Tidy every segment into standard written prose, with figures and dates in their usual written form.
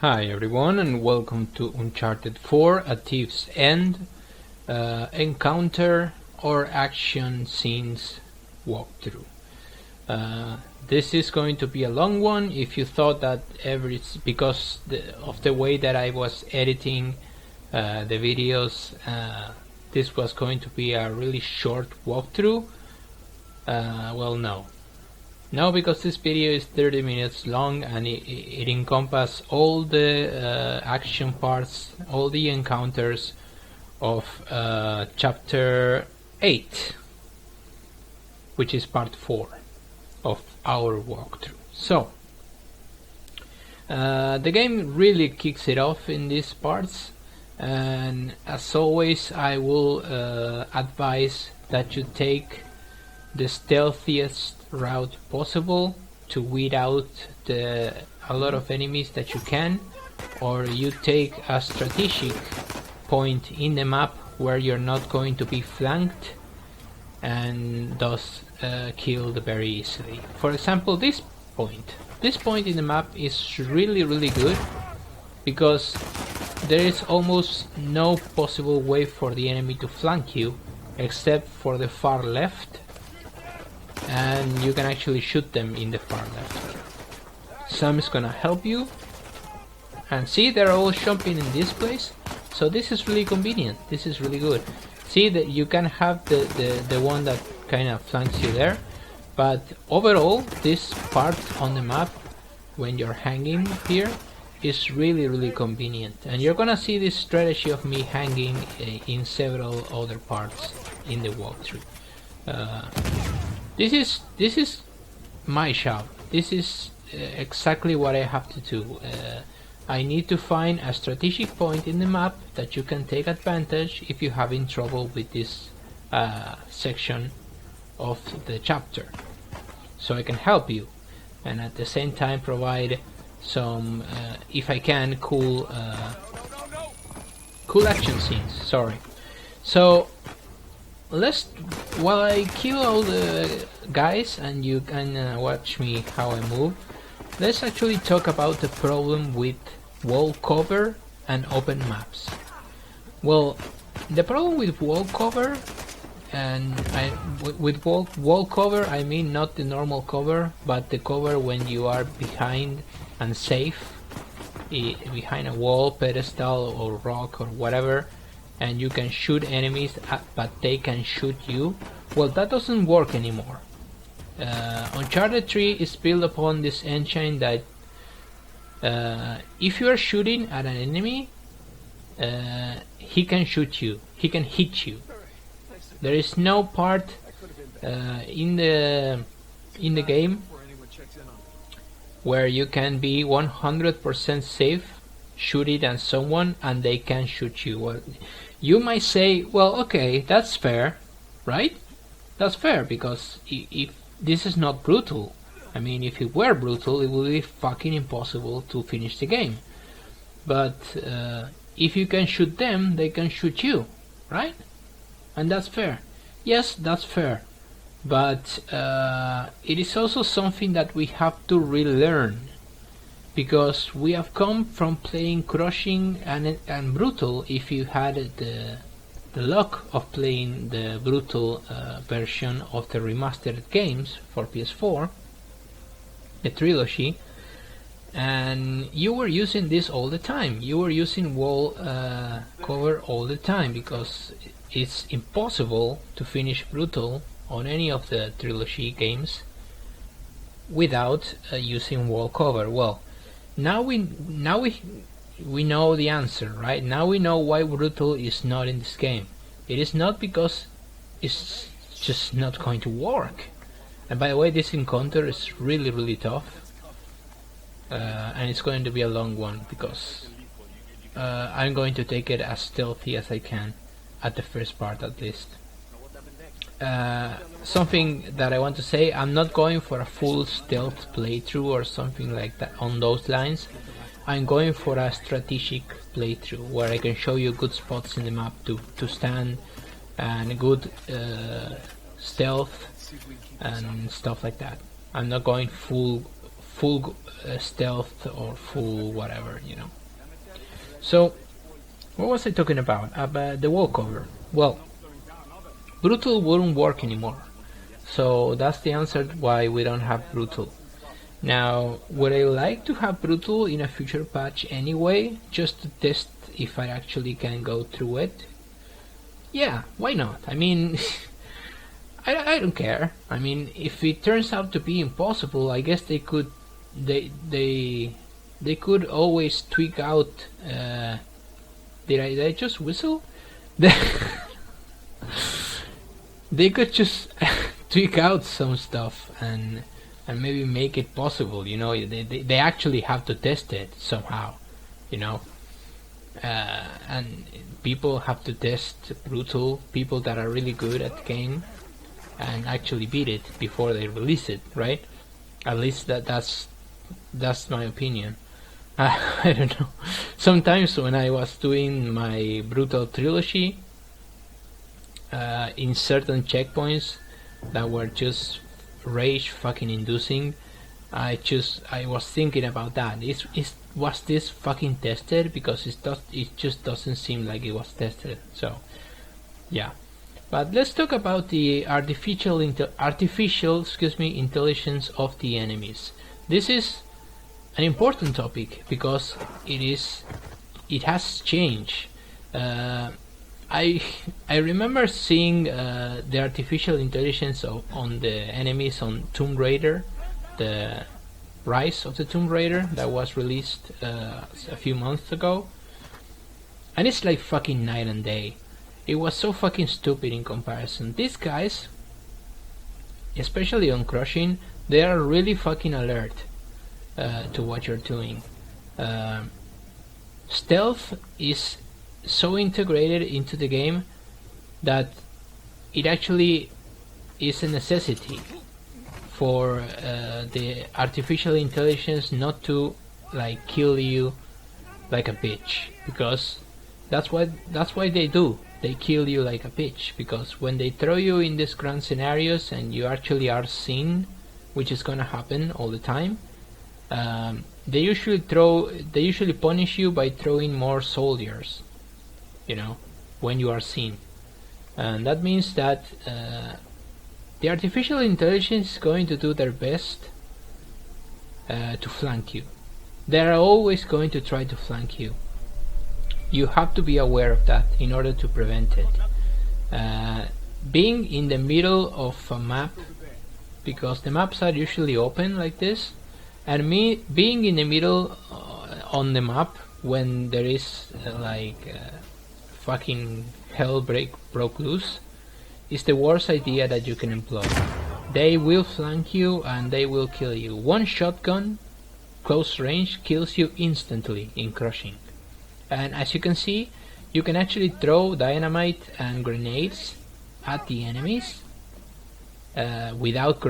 Hi everyone and welcome to Uncharted 4, A Thief's End, encounter or action scenes walkthrough. This is going to be a long one. If you thought that because of the way that I was editing the videos, this was going to be a really short walkthrough, well, no, because this video is 30 minutes long and it encompasses all the action parts, all the encounters of chapter 8, which is part 4 of our walkthrough. So, the game really kicks it off in these parts, and as always I will advise that you take the stealthiest route possible to weed out a lot of enemies that you can, or you take a strategic point in the map where you're not going to be flanked and thus killed very easily. For example, this point in the map is really good because there is almost no possible way for the enemy to flank you except for the far left, and you can actually shoot them in the far left. Sam is gonna help you, and see, they're all jumping in this place, so this is really convenient. This is really good. See that you can have the one that kind of flanks you there, but overall this part on the map when you're hanging here is really convenient, and you're gonna see this strategy of me hanging in several other parts in the walkthrough. This is my job. This is exactly what I have to do. I need to find a strategic point in the map that you can take advantage if you're having trouble with this section of the chapter, so I can help you and at the same time provide some, if I can, cool action scenes. Sorry. So while I kill all the guys and you can watch me how I move, let's actually talk about the problem with wall cover and open maps. Well, the problem with wall cover, and with wall cover I mean not the normal cover, but the cover when you are behind and safe behind a wall, pedestal or rock or whatever, and you can shoot enemies but they can shoot you. Well, that doesn't work anymore. Uncharted 3 is built upon this engine that if you are shooting at an enemy, he can shoot you, he can hit you. There is no part in the game where you can be 100% safe shooting at someone and they can shoot you. Well, you might say, well, okay, that's fair, right? That's fair, because if this is not brutal. I mean, if it were brutal, it would be fucking impossible to finish the game. But if you can shoot them, they can shoot you, right? And that's fair. Yes, that's fair. But it is also something that we have to relearn, because we have come from playing crushing and brutal. If you had the luck of playing the brutal version of the remastered games for PS4, the trilogy, and you were using this all the time. You were using wall cover all the time, because it's impossible to finish brutal on any of the trilogy games without using wall cover. Well, now we know the answer, right? Now we know why brutal is not in this game. It is not because it's just not going to work. And by the way, this encounter is really tough, and it's going to be a long one, because I'm going to take it as stealthy as I can at the first part, at least. Something that I want to say, I'm not going for a full stealth playthrough or something like that on those lines. I'm going for a strategic playthrough where I can show you good spots in the map to stand, and good stealth and stuff like that. I'm not going full stealth or full whatever, you know. So what was I talking about? About the walkover. Well, brutal wouldn't work anymore. So that's the answer why we don't have brutal. Now, would I like to have brutal in a future patch anyway, just to test if I actually can go through it? Yeah, why not? I mean, I don't care. I mean, if it turns out to be impossible, I guess they could always tweak out. Did I just whistle? They could just tweak out some stuff and maybe make it possible. You know, they actually have to test it somehow. You know, and people have to test brutal. People that are really good at the game and actually beat it before they release it, right? At least that's my opinion. I don't know. Sometimes when I was doing my brutal trilogy, in certain checkpoints that were just rage fucking inducing, I was thinking about that. Was this fucking tested? Because it just doesn't seem like it was tested. So yeah. But let's talk about the artificial intelligence of the enemies. This is an important topic because it has changed. I remember seeing the artificial intelligence on the enemies on Tomb Raider, the Rise of the Tomb Raider that was released a few months ago, and it's like fucking night and day. It was so fucking stupid in comparison. These guys, especially on crushing, they are really fucking alert to what you're doing. Stealth is so integrated into the game that it actually is a necessity for the artificial intelligence not to like kill you like a bitch, because that's why they kill you like a bitch, because when they throw you in these grand scenarios and you actually are seen, which is gonna happen all the time, they usually punish you by throwing more soldiers, you know, when you are seen. And that means that the artificial intelligence is going to do their best to flank you. They are always going to try to flank you. You have to be aware of that in order to prevent it. Being in the middle of a map, because the maps are usually open like this, and being in the middle on the map when there is fucking hell broke loose is the worst idea that you can employ. They will flank you and they will kill you. One shotgun close range kills you instantly in crushing. And as you can see, you can actually throw dynamite and grenades at the enemies without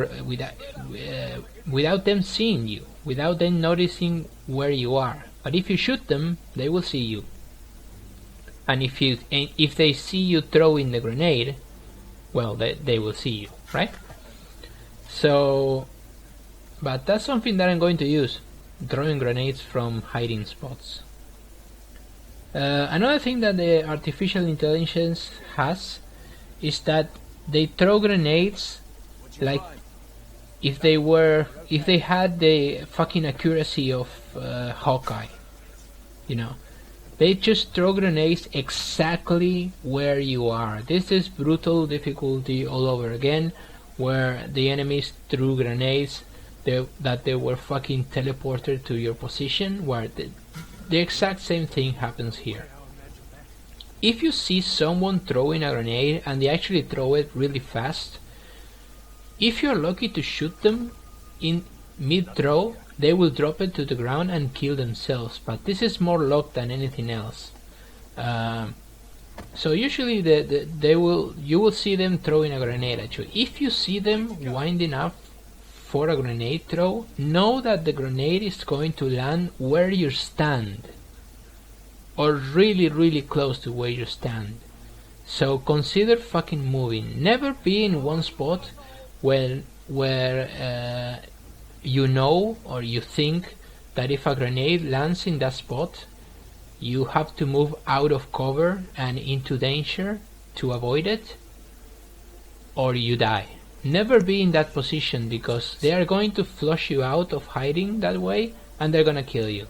them seeing you, without them noticing where you are. But if you shoot them, they will see you. And if they see you throwing the grenade, well, they will see you, right? So, but that's something that I'm going to use, throwing grenades from hiding spots. Another thing that the artificial intelligence has is that they throw grenades like if they had the fucking accuracy of Hawkeye, you know. They just throw grenades exactly where you are. This is brutal difficulty all over again, where the enemies threw grenades that they were fucking teleported to your position, where the exact same thing happens here. If you see someone throwing a grenade and they actually throw it really fast, if you're lucky to shoot them in mid-throw, they will drop it to the ground and kill themselves, but this is more luck than anything else. So usually you will see them throwing a grenade at you. If you see them winding up for a grenade throw, know that the grenade is going to land where you stand, or really really close to where you stand. So consider fucking moving. Never be in one spot where you know or you think that if a grenade lands in that spot, you have to move out of cover and into danger to avoid it, or you die. Never be in that position, because they are going to flush you out of hiding that way and they're gonna kill you.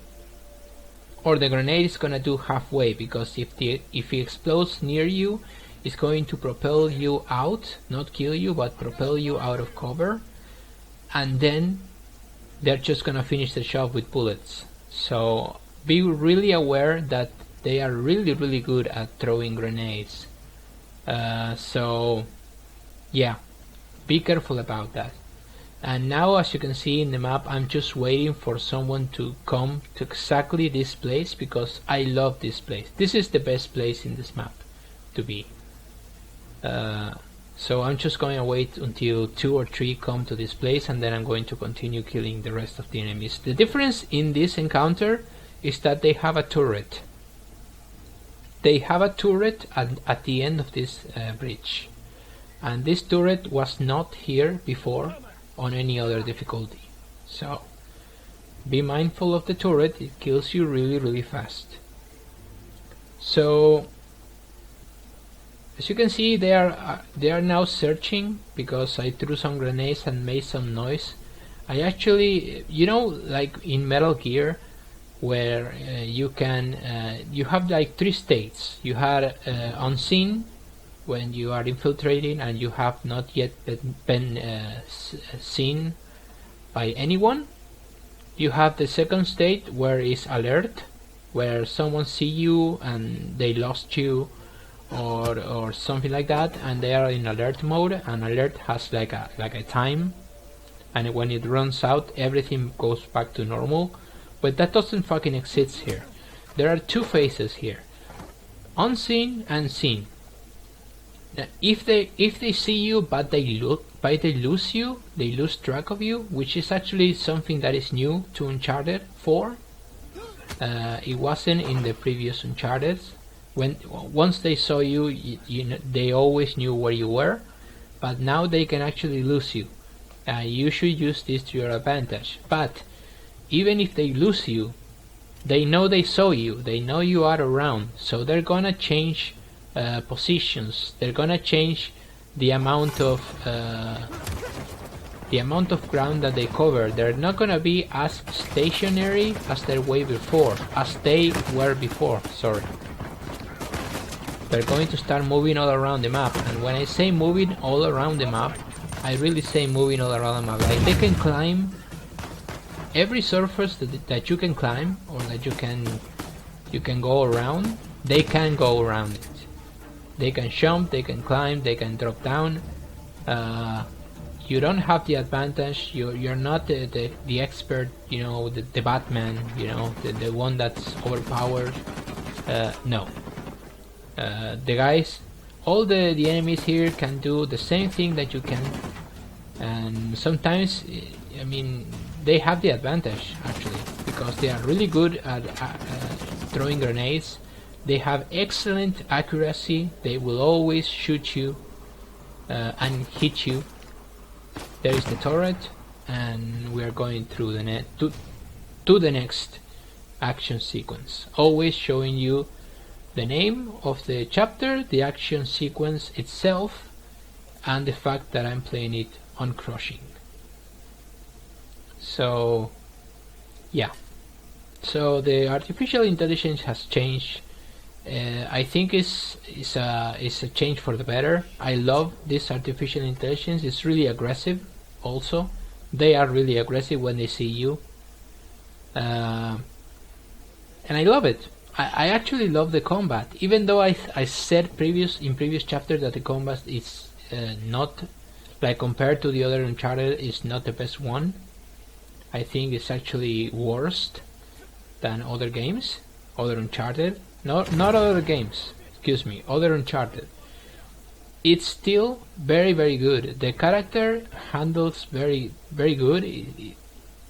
Or the grenade is gonna do halfway, because if it explodes near you, it's going to propel you out, not kill you, but propel you out of cover, and then they're just gonna finish the job with bullets. So be really aware that they are really good at throwing grenades. So yeah, be careful about that. And now, as you can see in the map, I'm just waiting for someone to come to exactly this place, because I love this place. This is the best place in this map to be. So I'm just going to wait until 2 or 3 come to this place, and then I'm going to continue killing the rest of the enemies. The difference in this encounter is that they have a turret. They have a turret at the end of this bridge. And this turret was not here before on any other difficulty. So be mindful of the turret, it kills you really fast. So as you can see, they are now searching, because I threw some grenades and made some noise. I actually, like in Metal Gear, where you have like 3 states. You had unseen, when you are infiltrating and you have not yet been seen by anyone. You have the second state, where is alert, where someone see you and they lost you, or something like that, and they are in alert mode, and alert has like a time, and when it runs out everything goes back to normal. But that doesn't fucking exist here. There are 2 phases here, unseen and seen. Now, if they see you but they lose you, they lose track of you, which is actually something that is new to Uncharted 4. It wasn't in the previous Uncharted. Once they saw you, they always knew where you were, but now they can actually lose you. You should use this to your advantage. But even if they lose you, they know they saw you, they know you are around, so they're gonna change positions. They're gonna change the amount of ground that they cover. They're not gonna be as stationary as they were before. Sorry. They're going to start moving all around the map, and when I say moving all around the map, I really say moving all around the map. Like, they can climb every surface that you can climb, or that you can go around. They can go around it. They can jump, they can climb, they can drop down. You don't have the advantage. You're not the expert, the Batman, the one that's overpowered. No. The guys, all the enemies here can do the same thing that you can, and sometimes, they have the advantage actually, because they are really good at throwing grenades. They have excellent accuracy. They will always shoot you and hit you. There is the turret, and we are going through to the next action sequence, always showing you the name of the chapter, the action sequence itself, and the fact that I'm playing it on crushing. So yeah, so the artificial intelligence has changed. I think it's a change for the better. I love this artificial intelligence. It's really aggressive also. They are really aggressive when they see you, and I love it. I actually love the combat, even though I said in previous chapters that the combat is not, like, compared to the other Uncharted, is not the best one. I think it's actually worse than other games, other Uncharted. Not other games, excuse me, other Uncharted. It's still very good. The character handles very good.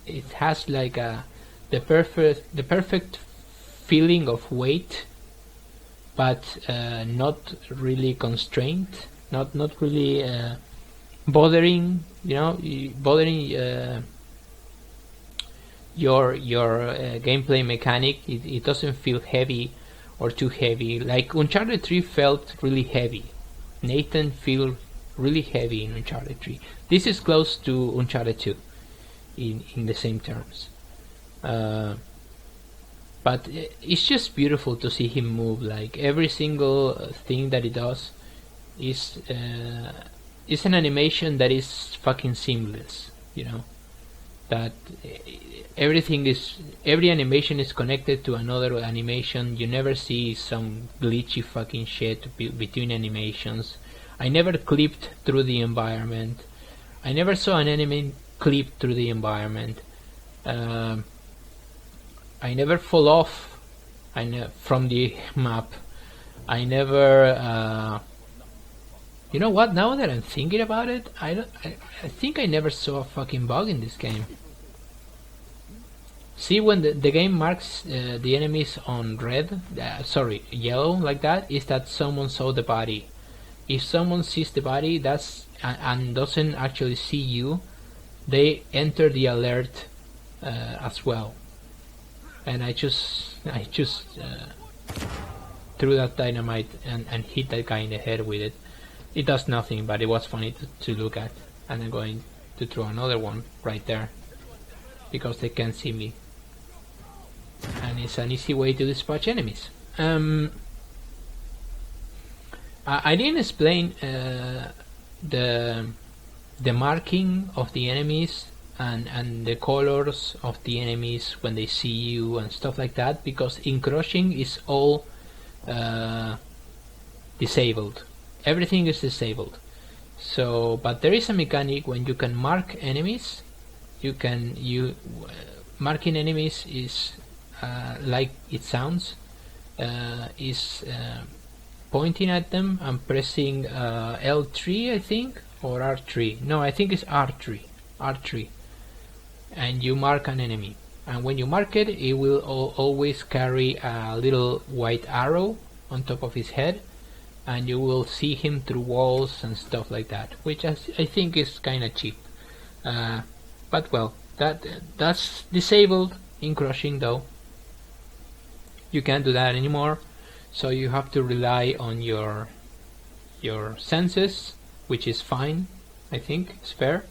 It has like the perfect feeling of weight, but not really constrained, not really bothering your gameplay mechanic. It doesn't feel heavy or too heavy. Like Uncharted 3 felt really heavy. Nathan feel really heavy in Uncharted 3. This is close to Uncharted 2 in the same terms. But it's just beautiful to see him move. Like every single thing that he does is an animation that is fucking seamless. You know, that every animation is connected to another animation. You never see some glitchy fucking shit between animations. I never clipped through the environment. I never saw an enemy clip through the environment. I never fall off from the map. I never you know what, now that I'm thinking about it, I think I never saw a fucking bug in this game. See, when the game marks the enemies on red, yellow, like that, is that someone saw the body. If someone sees the body and doesn't actually see you, they enter the alert as well. And I just threw that dynamite and hit that guy in the head with it. It does nothing, but it was funny to look at. And I'm going to throw another one right there because they can't see me. And it's an easy way to dispatch enemies. I didn't explain the marking of the enemies and the colors of the enemies when they see you and stuff like that, because in crushing is all disabled. Everything is disabled. So, but there is a mechanic when you can mark enemies. Marking enemies is like it sounds, is pointing at them and pressing L3, I think, or R3. No, I think it's R3, and you mark an enemy. And when you mark it, it will always carry a little white arrow on top of his head, and you will see him through walls and stuff like that, which I think is kind of cheap. But well, that's disabled in crushing though. You can't do that anymore, so you have to rely on your senses, which is fine. I think it's fair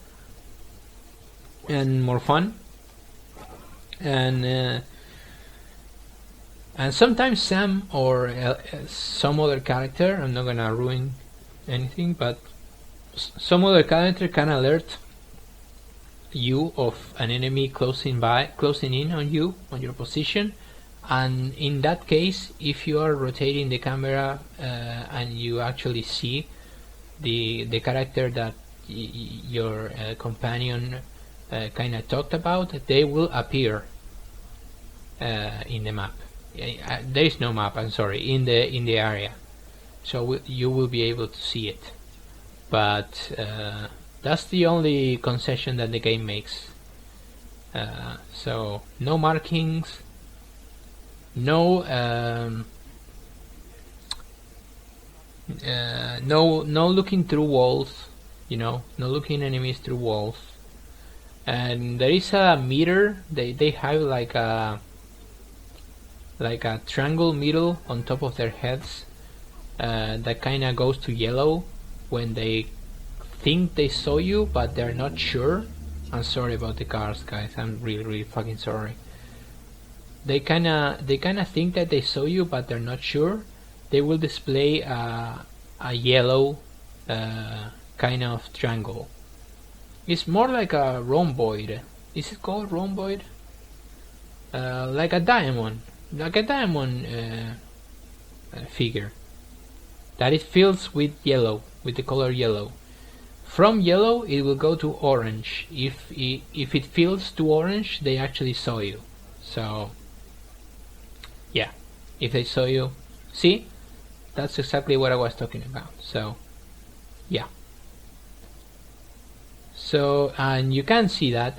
and more fun. And sometimes Sam or some other character, I'm not gonna ruin anything, but some other character can alert you of an enemy closing in on you, on your position. And in that case, if you are rotating the camera and you actually see the character that your companion kind of talked about, they will appear in the map. There is no map, I'm sorry, in the area, so you will be able to see it. But that's the only concession that the game makes. So no markings, no looking through walls, no looking enemies through walls. And there is a meter. They have like a triangle middle on top of their heads that kind of goes to yellow when they think they saw you, but they're not sure. I'm sorry about the cars, guys. I'm really fucking sorry. They kind of think that they saw you, but they're not sure. They will display a yellow kind of triangle. It's more like a rhomboid. Is it called rhomboid? Like a diamond figure that it fills with yellow, with the color yellow. From yellow it will go to orange. If it fills to orange, they actually saw you. So yeah, if they saw you, see, that's exactly what I was talking about. So yeah. So, and you can't see that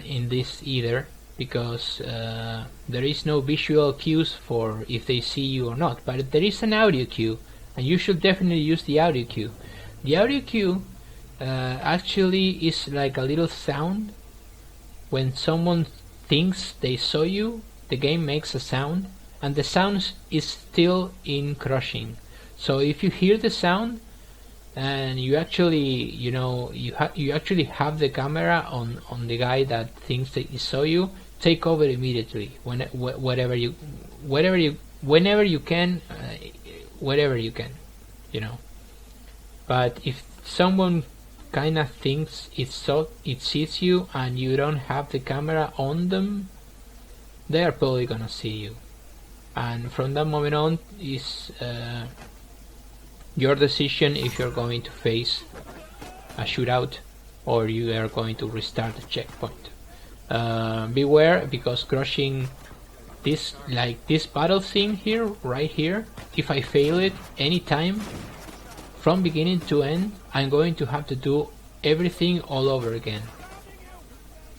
in this either, because there is no visual cues for if they see you or not, but there is an audio cue, and you should definitely use the audio cue. The audio cue actually is like a little sound when someone thinks they saw you, the game makes a sound, and the sound is still in crushing. So if you hear the sound and you actually, you actually have the camera on the guy that thinks that he saw you, take over immediately. Whenever you can, wherever you can, But if someone kind of thinks it sees you and you don't have the camera on them, they are probably gonna see you. And from that moment on is your decision if you're going to face a shootout or you are going to restart the checkpoint. Beware, because crushing this battle thing here, right here, if I fail it anytime from beginning to end, I'm going to have to do everything all over again.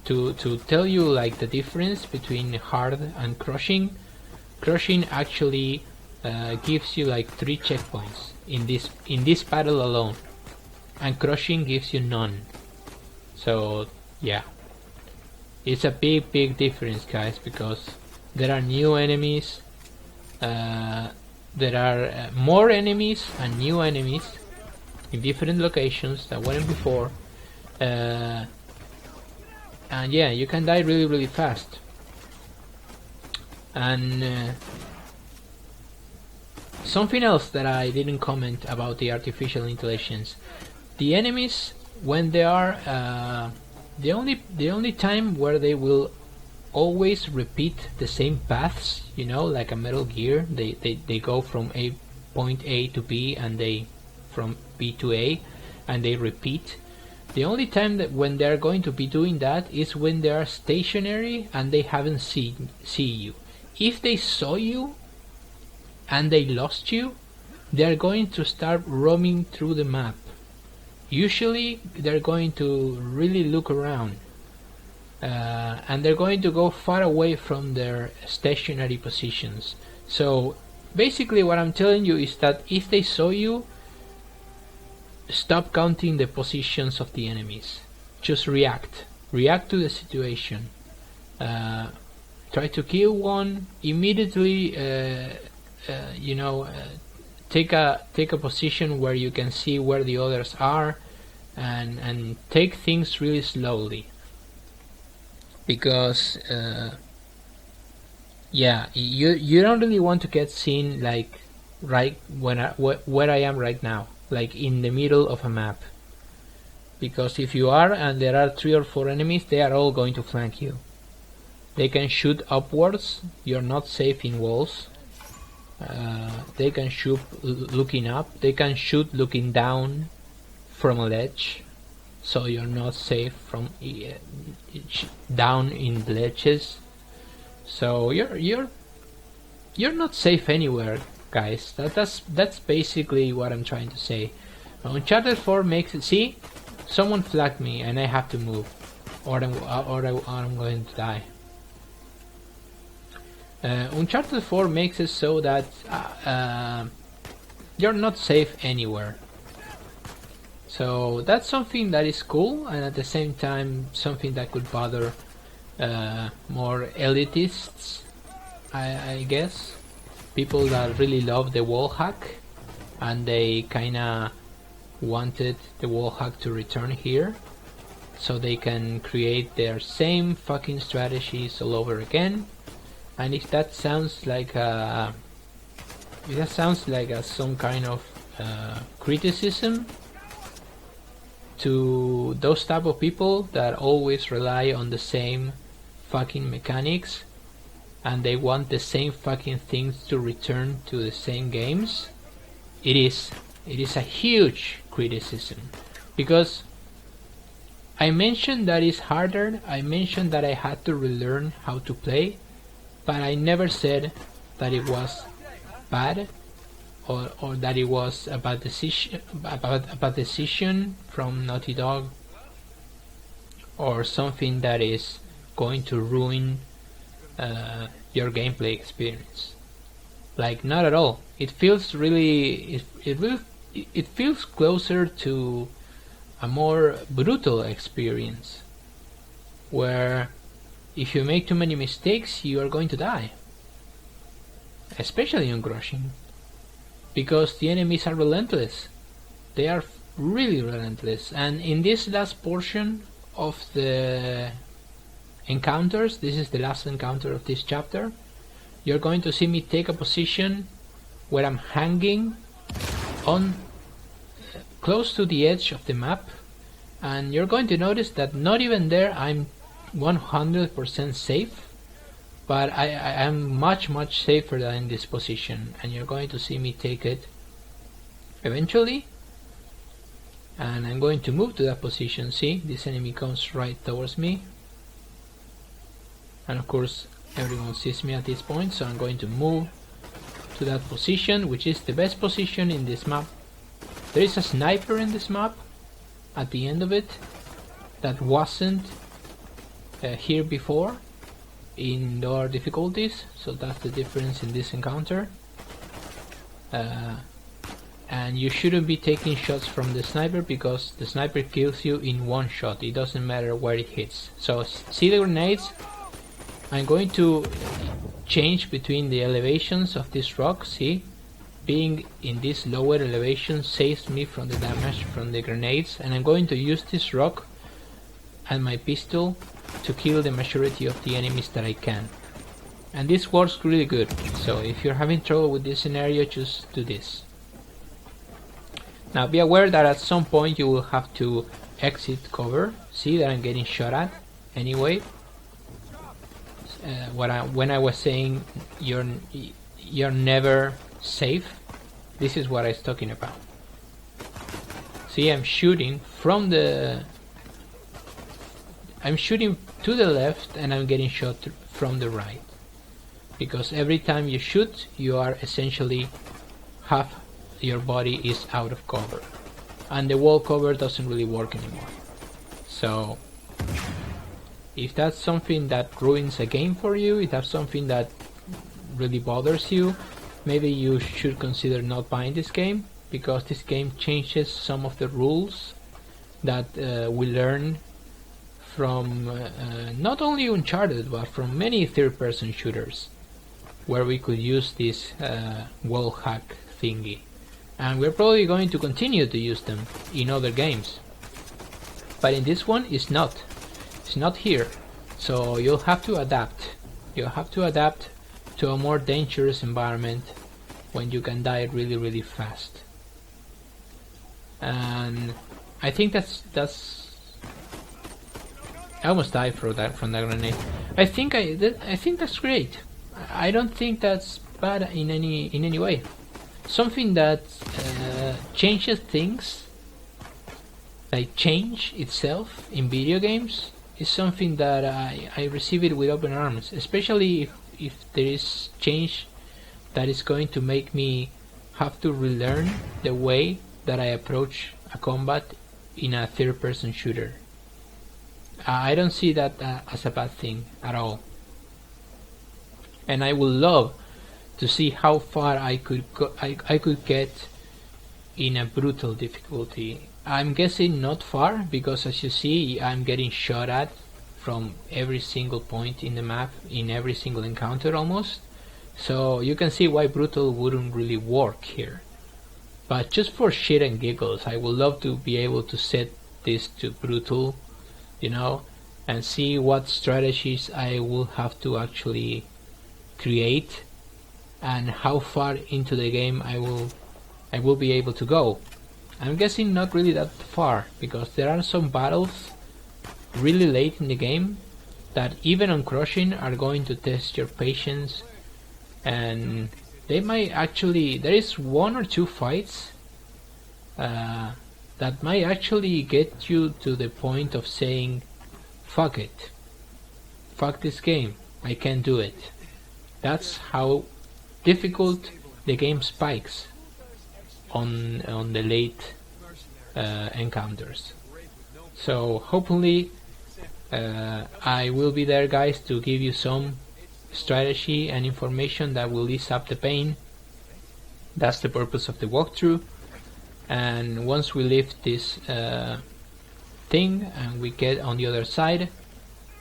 To tell you like the difference between hard and crushing actually gives you like 3 checkpoints in this battle alone, and crushing gives you none. So yeah, it's a big difference, guys, because there are new enemies, there are more enemies and new enemies in different locations that weren't before, and yeah, you can die really fast. And something else that I didn't comment about the artificial intelligence, the enemies, when they are the only time where they will always repeat the same paths, like a Metal Gear, they go from point A to B and they from B to A and they repeat. The only time that when they are going to be doing that is when they are stationary and they haven't see you. If they saw you and they lost you, they are going to start roaming through the map. Usually they're going to really look around, and they're going to go far away from their stationary positions. So basically what I'm telling you is that if they saw you, stop counting the positions of the enemies. Just react to the situation. Try to kill one immediately. Take a position where you can see where the others are, and take things really slowly, because you don't really want to get seen like right where I am right now, like in the middle of a map, because if you are and there are 3 or 4 enemies, they are all going to flank you. They can shoot upwards, you're not safe in walls. They can shoot looking up, they can shoot looking down from a ledge, so you're not safe from down in ledges. So you're not safe anywhere, guys. That's basically what I'm trying to say. Uncharted 4 makes it. See, someone flagged me and I have to move, or I'm going to die. Uncharted 4 makes it so that you're not safe anywhere. So that's something that is cool, and at the same time something that could bother more elitists, I guess. People that really love the wall hack, and they kinda wanted the wall hack to return here, so they can create their same fucking strategies all over again. And if that sounds like some kind of criticism to those type of people that always rely on the same fucking mechanics and they want the same fucking things to return to the same games, it is a huge criticism, because I mentioned that it's harder, I mentioned that I had to relearn how to play, but I never said that it was bad or that it was a bad decision from Naughty Dog, or something that is going to ruin your gameplay experience. Like, not at all. It feels really it feels closer to a more brutal experience, where if you make too many mistakes, you are going to die. Especially on crushing, because the enemies are relentless. They are really relentless. And in this last portion of the encounters, this is the last encounter of this chapter, you're going to see me take a position where I'm hanging on close to the edge of the map, and you're going to notice that not even there I'm 100% safe, but I am much safer than in this position, and you're going to see me take it eventually. And I'm going to move to that position. See, this enemy comes right towards me, and of course everyone sees me at this point, so I'm going to move to that position, which is the best position in this map. There is a sniper in this map at the end of it that wasn't here before in lower difficulties, so that's the difference in this encounter. And you shouldn't be taking shots from the sniper, because the sniper kills you in one shot. It doesn't matter where it hits. So see the grenades? I'm going to change between the elevations of this rock. See, being in this lower elevation saves me from the damage from the grenades, and I'm going to use this rock and my pistol to kill the majority of the enemies that I can. And this works really good, so if you're having trouble with this scenario, just do this. Now be aware that at some point you will have to exit cover. See that I'm getting shot at anyway. When I was saying you're never safe, this is what I was talking about. See, I'm shooting to the left, and I'm getting shot from the right, because every time you shoot, you are essentially half your body is out of cover, and the wall cover doesn't really work anymore. So if that's something that ruins a game for you, if that's something that really bothers you, maybe you should consider not buying this game, because this game changes some of the rules that we learn from not only Uncharted, but from many third-person shooters, where we could use this wall hack thingy. And we're probably going to continue to use them in other games. But in this one, it's not. It's not here. So you'll have to adapt. You'll have to adapt to a more dangerous environment when you can die really fast. And I think that's I almost died from that grenade. I think that's great. I don't think that's bad in any way. Something that changes things, like change itself in video games, is something that I receive it with open arms, especially if there is change that is going to make me have to relearn the way that I approach a combat in a third-person shooter. I don't see that as a bad thing at all. And I would love to see how far I could get in a brutal difficulty. I'm guessing not far, because as you see, I'm getting shot at from every single point in the map, in every single encounter almost. So you can see why brutal wouldn't really work here. But just for shit and giggles, I would love to be able to set this to brutal, you know, and see what strategies I will have to actually create, and how far into the game I will be able to go. I'm guessing not really that far, because there are some battles really late in the game that even on crushing are going to test your patience, and they might actually, there is one or two fights that might actually get you to the point of saying, fuck it, fuck this game, I can't do it. That's how difficult the game spikes on the late encounters. So hopefully I will be there, guys, to give you some strategy and information that will ease up the pain. That's the purpose of the walkthrough. And once we lift this thing and we get on the other side,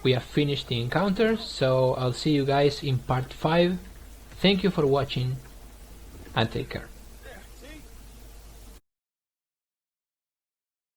we have finished the encounter, so I'll see you guys in part 5. Thank you for watching and take care.